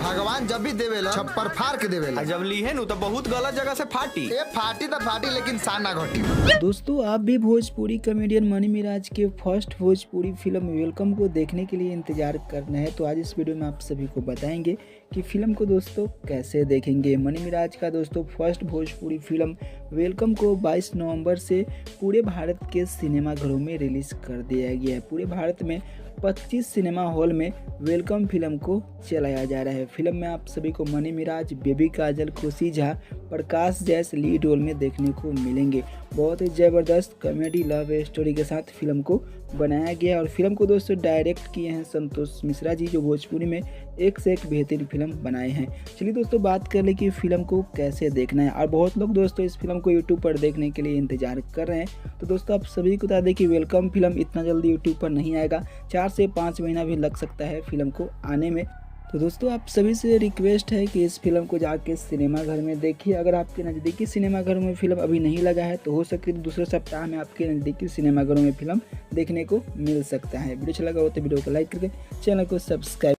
भगवान जब भी देवेला छप्पर फाड़ के देवेला। जब ली है नु तो बहुत गलत जगह से फाटी। ये फाटी तो फाटी लेकिन साना घटी। दोस्तों आप भी भोजपुरी कॉमेडियन मनी मिराज के फर्स्ट भोजपुरी फिल्म वेलकम को देखने के लिए इंतजार करना है, तो आज इस वीडियो में आप सभी को बताएंगे कि फिल्म को दोस्तों कैसे देखेंगे। मनी मिराज का दोस्तों फर्स्ट भोजपुरी फिल्म वेलकम को 22 नवंबर से पूरे भारत के सिनेमाघरों में रिलीज कर दिया गया है। पूरे भारत में 25 सिनेमा हॉल में वेलकम फिल्म को चलाया जा रहा है। फिल्म में आप सभी को मनी मिराज, बेबी काजल, खुशी झा, प्रकाश जैस लीड रोल में देखने को मिलेंगे। बहुत ही ज़बरदस्त कॉमेडी लव स्टोरी के साथ फिल्म को बनाया गया है और फिल्म को दोस्तों डायरेक्ट किए हैं संतोष मिश्रा जी, जो भोजपुरी में एक से एक बेहतरीन फिल्म बनाए हैं। चलिए दोस्तों बात कर ले कि फिल्म को कैसे देखना है। और बहुत लोग दोस्तों इस फिल्म को यूट्यूब पर देखने के लिए इंतजार कर रहे हैं, तो दोस्तों आप सभी को बता दें कि वेलकम फिल्म इतना जल्दी यूट्यूब पर नहीं आएगा, 4 से 5 महीना भी लग सकता है फिल्म को आने में। तो दोस्तों आप सभी से रिक्वेस्ट है कि इस फिल्म को जाके सिनेमाघर में देखिए। अगर आपके नज़दीकी सिनेमाघर में फिल्म अभी नहीं लगा है तो हो सकता है दूसरे सप्ताह में आपके नज़दीकी सिनेमाघरों में फिल्म देखने को मिल सकता है। वीडियो अच्छा लगा हो तो वीडियो को लाइक करके चैनल को सब्सक्राइब